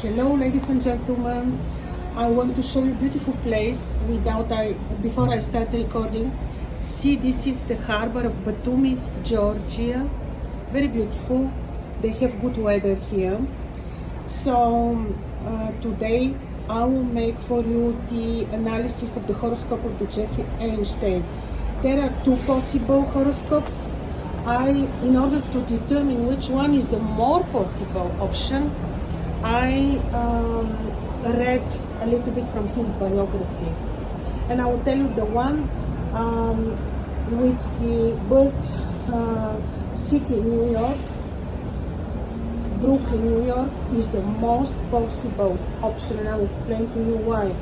Hello, ladies and gentlemen. I want to show you a beautiful place before I start recording. See, this is the harbor of Batumi, Georgia. Very beautiful. They have good weather here. So today I will make for you the analysis of the horoscope of the Jeffrey Einstein. There are two possible horoscopes. In order to determine which one is the more possible option, I read a little bit from his biography, and I will tell you the one with the birth city, New York, Brooklyn, New York, is the most possible option, and I will explain to you why.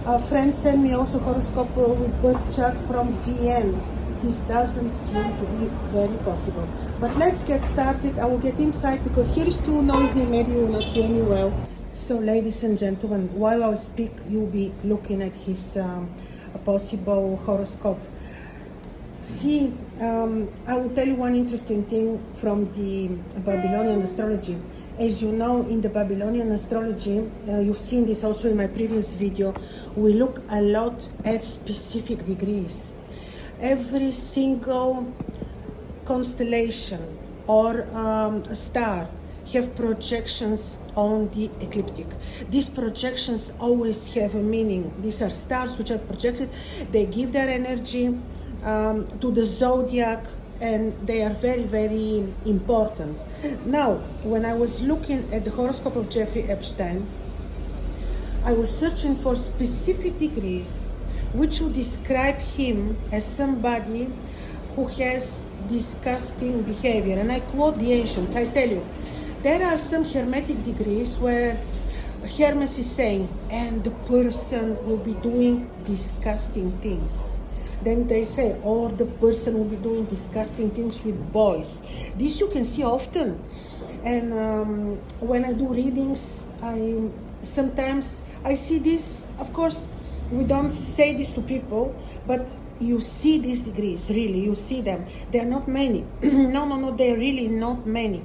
A friend sent me also horoscope with birth chart from Vienna. This doesn't seem to be very possible. But let's get started. I will get inside because here is too noisy. Maybe you will not hear me well. So, ladies and gentlemen, while I speak, you'll be looking at his possible horoscope. See, I will tell you one interesting thing from the Babylonian Astrology. As you know, in the Babylonian Astrology, you've seen this also in my previous video, we look a lot at specific degrees. Every single constellation or star have projections on the ecliptic. These projections always have a meaning. These are stars which are projected. They give their energy to the zodiac, and they are very, very important. Now, when I was looking at the horoscope of Jeffrey Epstein, I was searching for specific degrees which would describe him as somebody who has disgusting behavior. And I quote the ancients. I tell you, there are some hermetic degrees where Hermes is saying, and the person will be doing disgusting things. Then they say, or the person will be doing disgusting things with boys. This you can see often. And when I do readings, sometimes I see this. Of course, we don't say this to people, but you see these degrees, really, you see them. They are not many. No, they're really not many.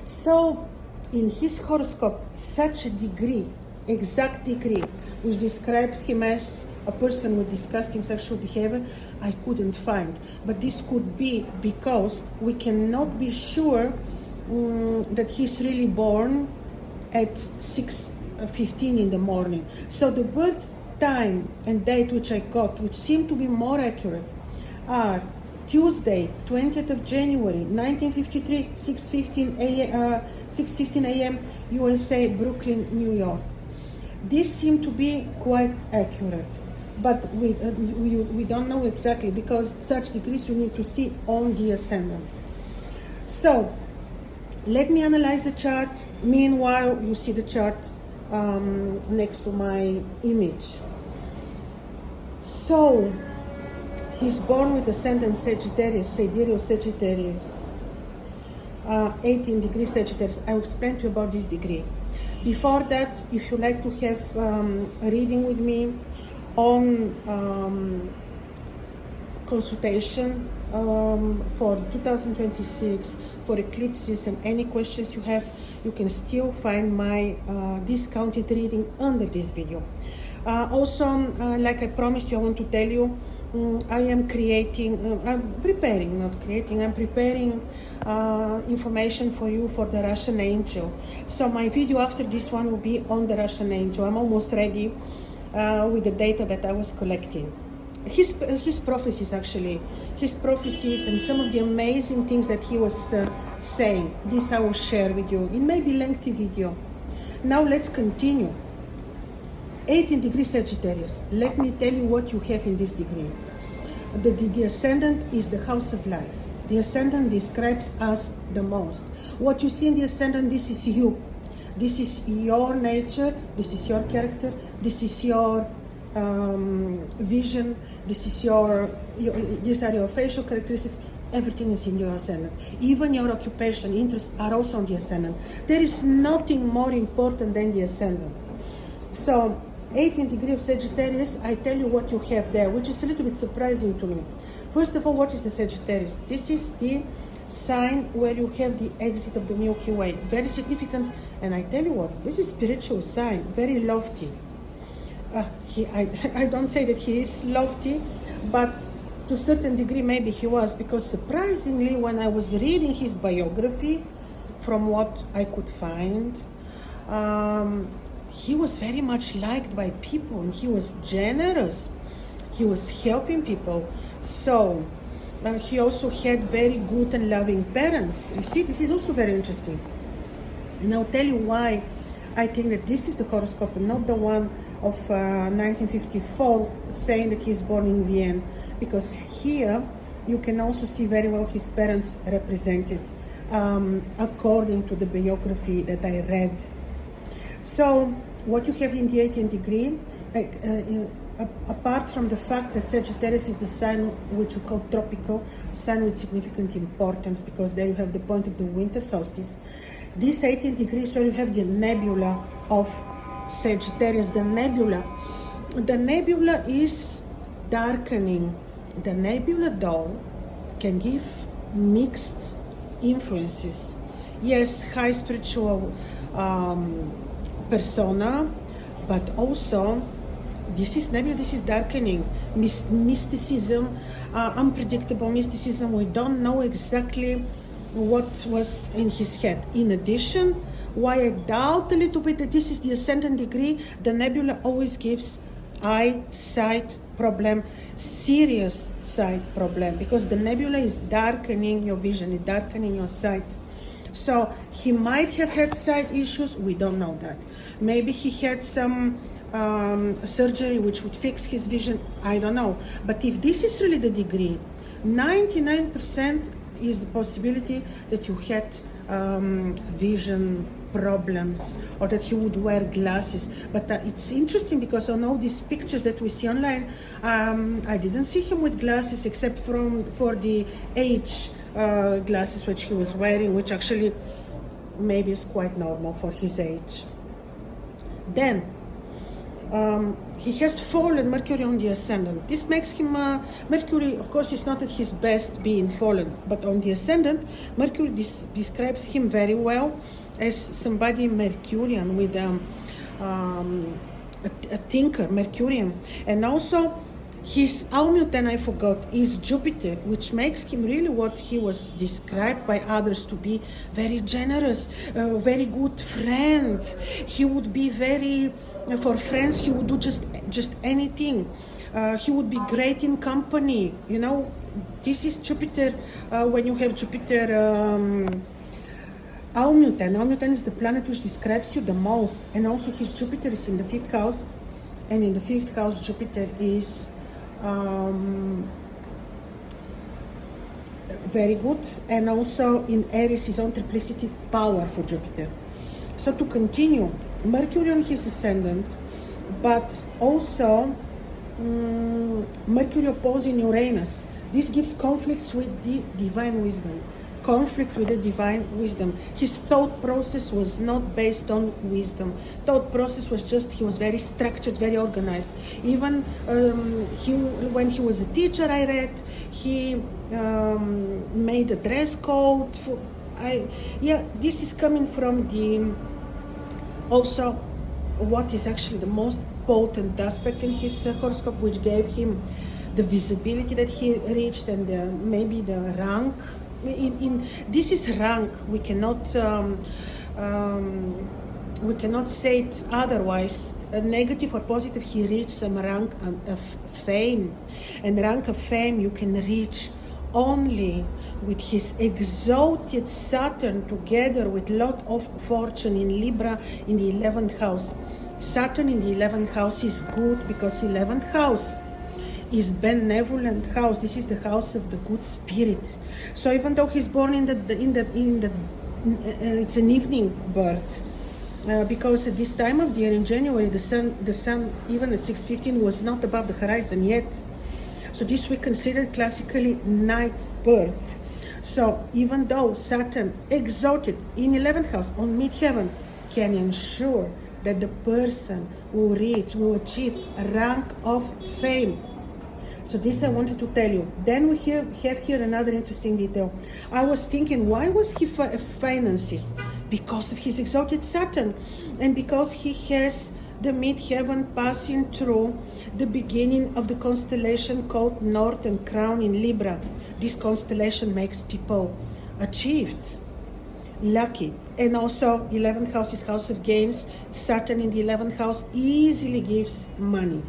So, in his horoscope, such a degree, exact degree, which describes him as a person with disgusting sexual behavior, I couldn't find. But this could be because we cannot be sure that he's really born at 6:15 in the morning. So the birth time and date which I got, which seem to be more accurate, are Tuesday, 20th of January, 1953, 6:15 a.m. USA, Brooklyn, New York. These seem to be quite accurate, but we don't know exactly because such degrees you need to see on the ascendant. So, let me analyze the chart. Meanwhile, you see the chart next to my image. So, he's born with ascendant Sagittarius, Sidereal Sagittarius, 18 degrees Sagittarius. I will explain to you about this degree. Before that, if you like to have a reading with me on consultation for 2026, for eclipses and any questions you have, you can still find my discounted reading under this video. Also, like I promised you, I want to tell you, I'm preparing information for you for the Russian angel. So my video after this one will be on the Russian angel. I'm almost ready with the data that I was collecting. His prophecies, actually, his prophecies and some of the amazing things that he was saying. This I will share with you in maybe lengthy video. Now let's continue. 18 degrees Sagittarius. Let me tell you what you have in this degree. The ascendant is the house of life. The ascendant describes us the most. What you see in the ascendant, this is you. This is your nature. This is your character. This is your vision. These are your facial characteristics. Everything is in your ascendant. Even your occupation, interests are also on the ascendant. There is nothing more important than the ascendant. So, 18 degree of Sagittarius, I tell you what you have there, which is a little bit surprising to me. First of all, what is the Sagittarius? This is the sign where you have the exit of the Milky Way. Very significant And I tell you what, this is spiritual sign, very lofty. I don't say that he is lofty, but to a certain degree maybe he was, because surprisingly when I was reading his biography, from what I could find, he was very much liked by people, and he was generous. He was helping people. So he also had very good and loving parents. You see, this is also very interesting. And I'll tell you why I think that this is the horoscope and not the one of 1954 saying that he's born in Vienna, because here you can also see very well his parents represented according to the biography that I read. So what you have in the 18th degree, apart from the fact that Sagittarius is the sign which we call tropical, sign with significant importance, because there you have the point of the winter solstice, this 18th degree, so you have the nebula of Sagittarius. The nebula is darkening. The nebula though can give mixed influences. Yes, high spiritual persona, but also this is nebula, this is darkening, mysticism, unpredictable mysticism. We don't know exactly what was in his head. In addition, why I doubt a little bit that this is the ascendant degree, the nebula always gives eyesight problem, serious sight problem, because the nebula is darkening your vision, it's darkening your sight. So he might have had sight issues, we don't know that. Maybe he had some surgery which would fix his vision, I don't know. But if this is really the degree, 99% is the possibility that you had vision problems, or that you would wear glasses. But it's interesting because on all these pictures that we see online, I didn't see him with glasses except for the age glasses which he was wearing, which actually maybe is quite normal for his age. Then he has fallen Mercury on the ascendant. This makes him Mercury, of course, is not at his best being fallen, but on the ascendant, Mercury describes him very well as somebody Mercurian, with a thinker, Mercurian. And also his Almutan, I forgot, is Jupiter, which makes him really what he was described by others to be: very generous, very good friend. He would be very, for friends, he would do just anything. He would be great in company. You know, this is Jupiter. When you have Jupiter Almutan is the planet which describes you the most, and also his Jupiter is in the 5th house, and in the 5th house Jupiter is very good, and also in Aries is on triplicity power for Jupiter. So to continue, Mercury on his ascendant, but also Mercury opposing Uranus. This gives conflicts with the divine wisdom. Conflict with the divine wisdom. His thought process was not based on wisdom. Thought process was just, he was very structured, very organized. Even when he was a teacher, I read, he made a dress code. This is coming from the, also what is actually the most potent aspect in his horoscope, which gave him the visibility that he reached, and maybe the rank. This is rank. We cannot say it otherwise. Negative or positive, he reached some rank of fame, and rank of fame you can reach only with his exalted Saturn together with lot of fortune in Libra in the 11th house. Saturn in the 11th house is good because 11th house is benevolent house. This is the house of the good spirit. So even though he's born in the it's an evening birth, because at this time of the year in January, the sun even at 6:15 was not above the horizon yet. So this we consider classically night birth. So even though Saturn exalted in 11th house on midheaven can ensure that the person will achieve a rank of fame. So this I wanted to tell you. Then we have here another interesting detail. I was thinking, why was he a financist? because of his exalted Saturn, and because he has the midheaven passing through the beginning of the constellation called Northern Crown in Libra. This constellation makes people achieved, lucky, and also 11th house is house of gains. Saturn in the 11th house easily gives money.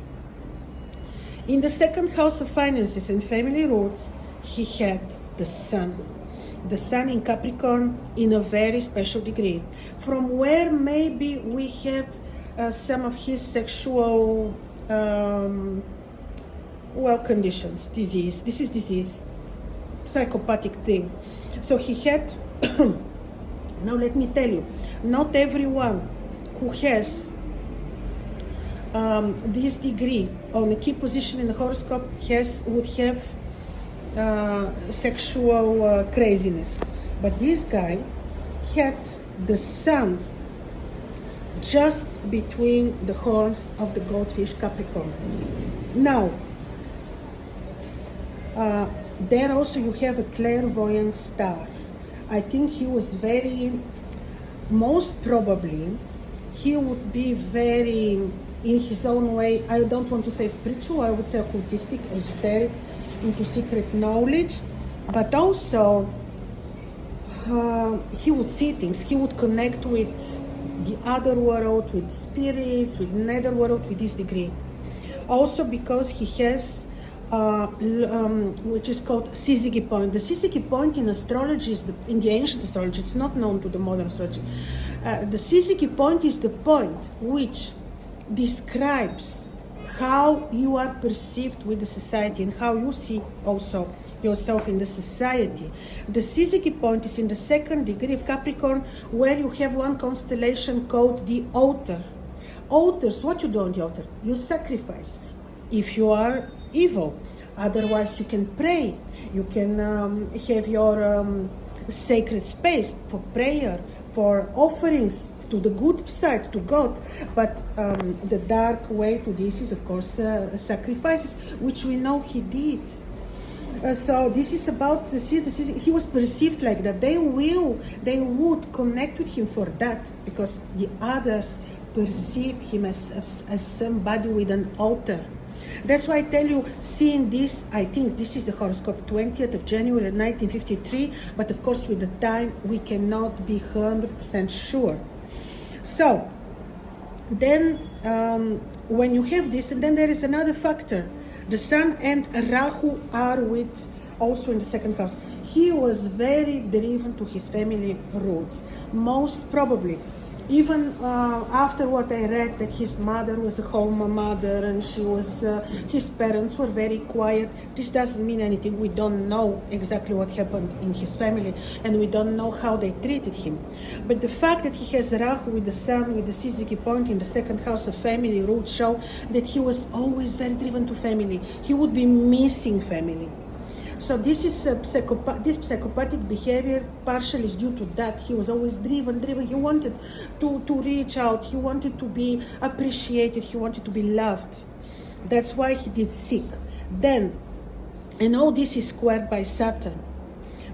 In the 2nd house of finances and family roots, he had the Sun. The Sun in Capricorn in a very special degree, from where maybe we have some of his sexual conditions, disease. This is disease, psychopathic thing. So he had, now let me tell you, not everyone who has this degree on a key position in the horoscope would have sexual craziness. But this guy had the Sun just between the horns of the goldfish Capricorn. Now, there also you have a clairvoyant star. I think he was most probably, he would be very, in his own way, I don't want to say spiritual, I would say occultistic, esoteric, into secret knowledge, but also he would see things, he would connect with the other world, with spirits, with nether world, with this degree. Also because he has which is called Syzygy point. The Syzygy point in astrology is in the ancient astrology, it's not known to the modern astrology. The Syzygy point is the point which describes how you are perceived with the society and how you see also yourself in the society. The Syzygy point is in the 2nd degree of Capricorn, where you have one constellation called the altar. Altars, what you do on the altar? You sacrifice if you are evil. Otherwise you can pray, you can have your sacred space for prayer, for offerings to the good side, to God. But the dark way to this is, of course, sacrifices, which we know he did. So this is about, he was perceived like that. They would connect with him for that, because the others perceived him as somebody with an altar. That's why I tell you, seeing this, I think this is the horoscope, 20th of January 1953, but of course with the time we cannot be 100% sure. So then when you have this, and then there is another factor. The Sun and Rahu are with also in the 2nd house. He was very driven to his family roots, most probably. Even after what I read, that his mother was a home mother and his parents were very quiet. This doesn't mean anything. We don't know exactly what happened in his family, and we don't know how they treated him. But the fact that he has Rahu with the Sun, with the Syzygy point in the 2nd house of family roots, show that he was always very driven to family. He would be missing family. So this is this psychopathic behavior partially is due to that. He was always driven. He wanted to reach out. He wanted to be appreciated. He wanted to be loved. That's why he did seek. Then, and all this is squared by Saturn.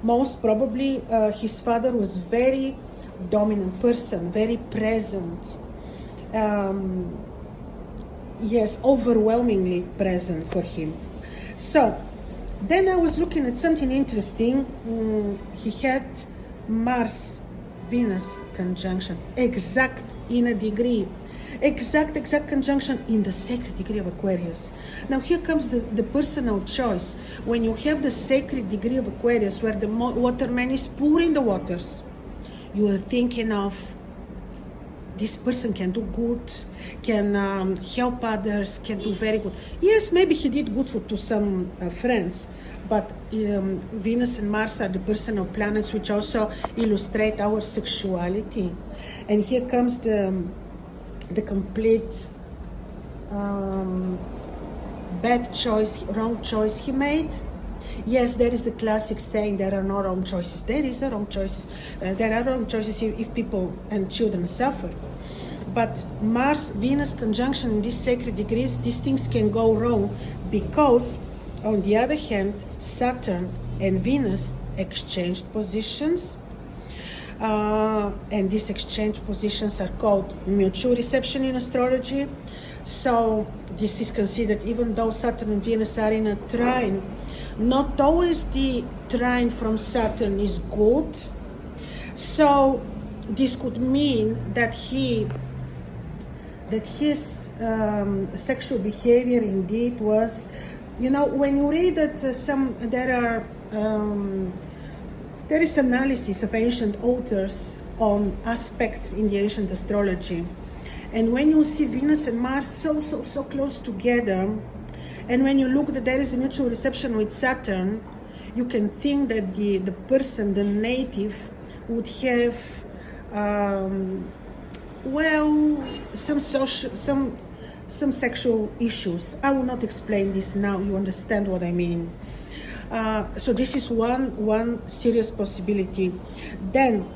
Most probably his father was very dominant person, very present. Yes, overwhelmingly present for him. So, then I was looking at something interesting. He had Mars-Venus conjunction, exact in a degree. Exact conjunction in the sacred degree of Aquarius. Now here comes the personal choice. When you have the sacred degree of Aquarius, where the waterman is pouring the waters, you are thinking of this person can do good, can help others, can do very good. Yes, maybe he did good to some friends, but Venus and Mars are the personal planets which also illustrate our sexuality. And here comes the complete bad choice, wrong choice he made. Yes, there is the classic saying, there are no wrong choices. There is a wrong choices. There are wrong choices if people and children suffered. But Mars-Venus conjunction in these sacred degrees, these things can go wrong because, on the other hand, Saturn and Venus exchanged positions. And these exchange positions are called mutual reception in astrology. So this is considered, even though Saturn and Venus are in a trine, not always the trine from Saturn is good. So this could mean that his sexual behavior indeed was, you know, when you read that there is analysis of ancient authors on aspects in the ancient astrology, and when you see Venus and Mars so close together, and when you look that there is a mutual reception with Saturn, you can think that the person, the native, would have some sexual issues. I will not explain this now. You understand what I mean. So this is one serious possibility. Then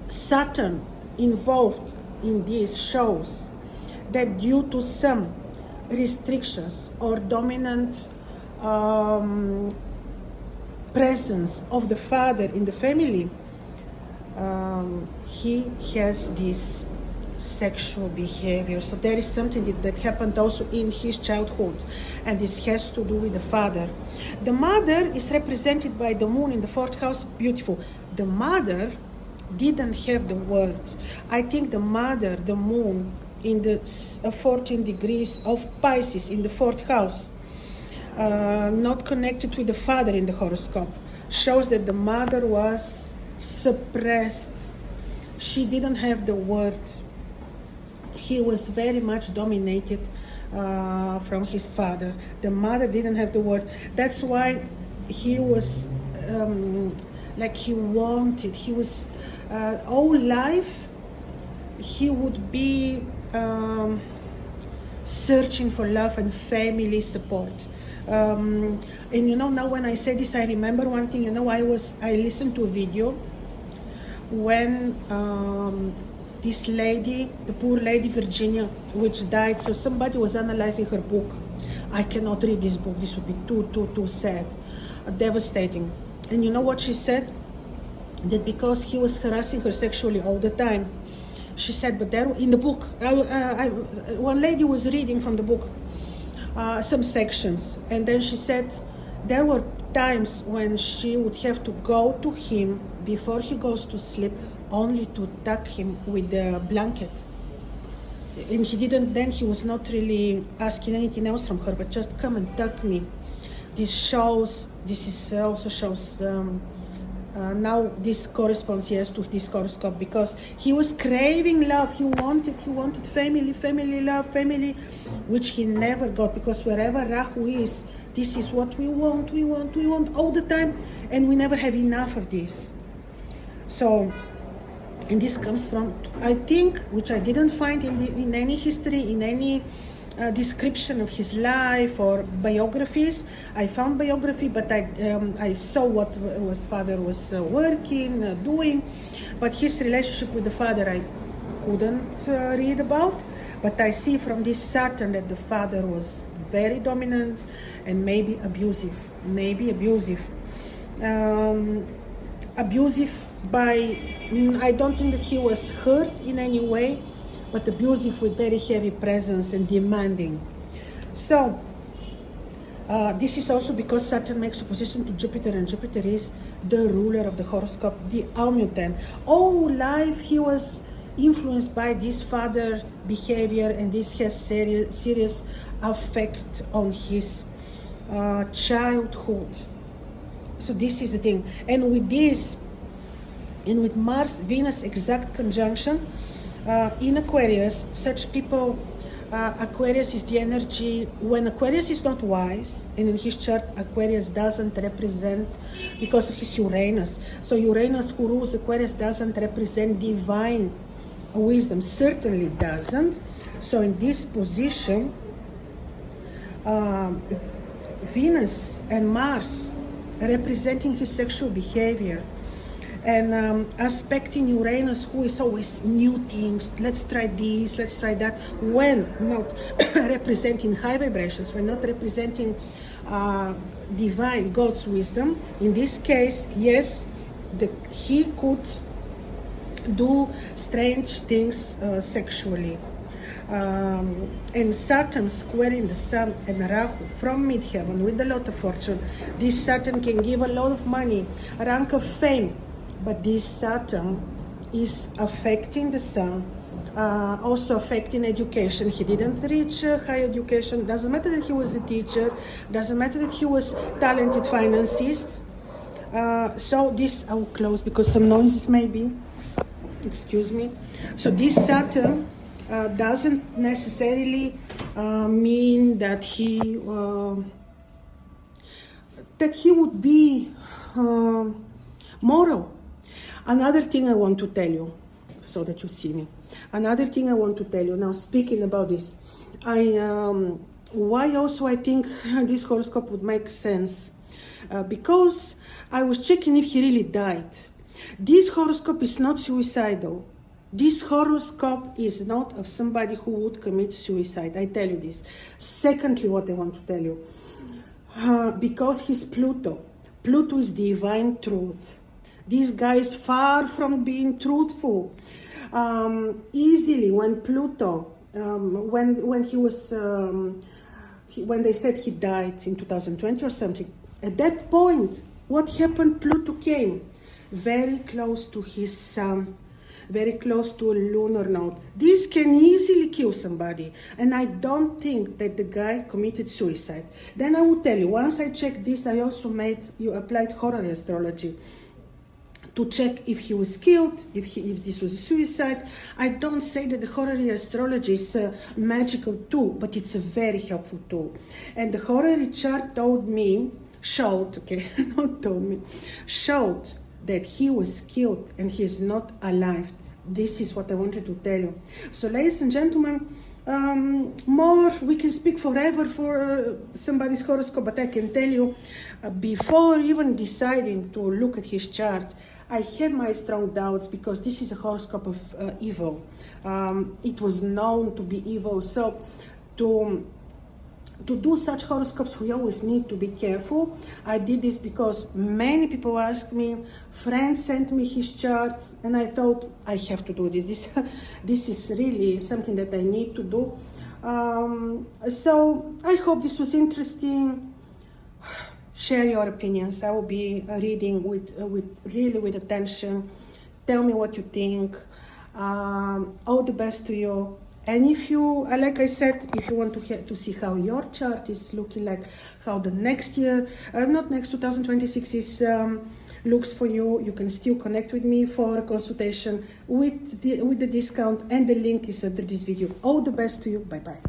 Saturn involved in this shows that due to some restrictions or dominant presence of the father in the family, he has this sexual behavior. So there is something that happened also in his childhood, and this has to do with the father. The mother is represented by the moon in the 4th house. Beautiful. The mother didn't have the word. I think the mother, the moon in the 14 degrees of Pisces in the 4th house, not connected with the father in the horoscope, shows that the mother was suppressed. She didn't have the word. He was very much dominated from his father. The mother didn't have the word. That's why he was he wanted. He was all life. He would be searching for love and family support. And you know, now when I say this, I remember one thing. You know, I listened to a video when this lady, the poor lady Virginia, which died. So somebody was analyzing her book. I cannot read this book. This would be too sad, devastating. And you know what she said? That because he was harassing her sexually all the time. She said, but there in the book, one lady was reading from the book some sections, and then she said there were times when she would have to go to him before he goes to sleep, only to tuck him with the blanket. And he didn't, then he was not really asking anything else from her, but just come and tuck me. This also shows now this corresponds, yes, to this horoscope, because he was craving love. He wanted family love, family, which he never got, because wherever Rahu is, this is what we want all the time, and we never have enough of this. So, and this comes from, I think, which I didn't find in any history, in any description of his life or biographies. I found biography, but I saw what his father was working, doing, but his relationship with the father I couldn't read about. But I see from this Saturn that the father was very dominant and maybe abusive. Abusive by, I don't think that he was hurt in any way, but abusive with very heavy presence and demanding. So this is also because Saturn makes opposition to Jupiter, and Jupiter is the ruler of the horoscope, the Amulet. All life he was influenced by this father behavior, and this has serious effect on his childhood. So this is the thing. And with this, and with Mars Venus exact conjunction in Aquarius, such people, Aquarius is the energy, when Aquarius is not wise, and in his chart Aquarius doesn't represent, because of his Uranus, so Uranus who rules Aquarius doesn't represent divine wisdom, certainly doesn't. So in this position, Venus and Mars representing his sexual behavior, and aspecting Uranus, who is always new things, let's try this, let's try that, when not representing high vibrations, when not representing divine God's wisdom. In this case, yes, he could do strange things sexually. And Saturn squaring the Sun and Rahu from midheaven with a lot of fortune. This Saturn can give a lot of money, rank of fame, but this Saturn is affecting the Sun, also affecting education. He didn't reach high education. Doesn't matter that he was a teacher, doesn't matter that he was talented financist. So this, I will close because some noises maybe, excuse me. So this Saturn doesn't necessarily mean that he would be moral. Another thing I want to tell you, so that you see me. Another thing I want to tell you now, speaking about this, why also I think this horoscope would make sense, because I was checking if he really died. This horoscope is not suicidal. This horoscope is not of somebody who would commit suicide. I tell you this. Secondly, what I want to tell you, because he's Pluto. Pluto is divine truth. This guy is far from being truthful. Easily, when Pluto, when he was, when they said he died in 2020 or something, at that point, what happened? Pluto came very close to his sun, very close to a lunar node. This can easily kill somebody, and I don't think that the guy committed suicide. Then I will tell you, once I checked this, I also applied horary astrology to check if he was killed, if this was a suicide. I don't say that the horary astrology is a magical tool, but it's a very helpful tool. And the horary chart showed that he was killed and he's not alive. This is what I wanted to tell you. So, ladies and gentlemen, we can speak forever for somebody's horoscope, but I can tell you, before even deciding to look at his chart, I had my strong doubts, because this is a horoscope of evil. It was known to be evil. So to do such horoscopes, we always need to be careful. I did this because many people asked me, friends sent me his chart, and I thought, I have to do this. This is really something that I need to do. So I hope this was interesting. Share your opinions. I will be reading with attention. Tell me what you think. All the best to you. And if you, like I said, if you want to see how your chart is looking like, how the next year, not next 2026 is looks for you, you can still connect with me for a consultation with the discount, and the link is under this video. All the best to you. Bye bye.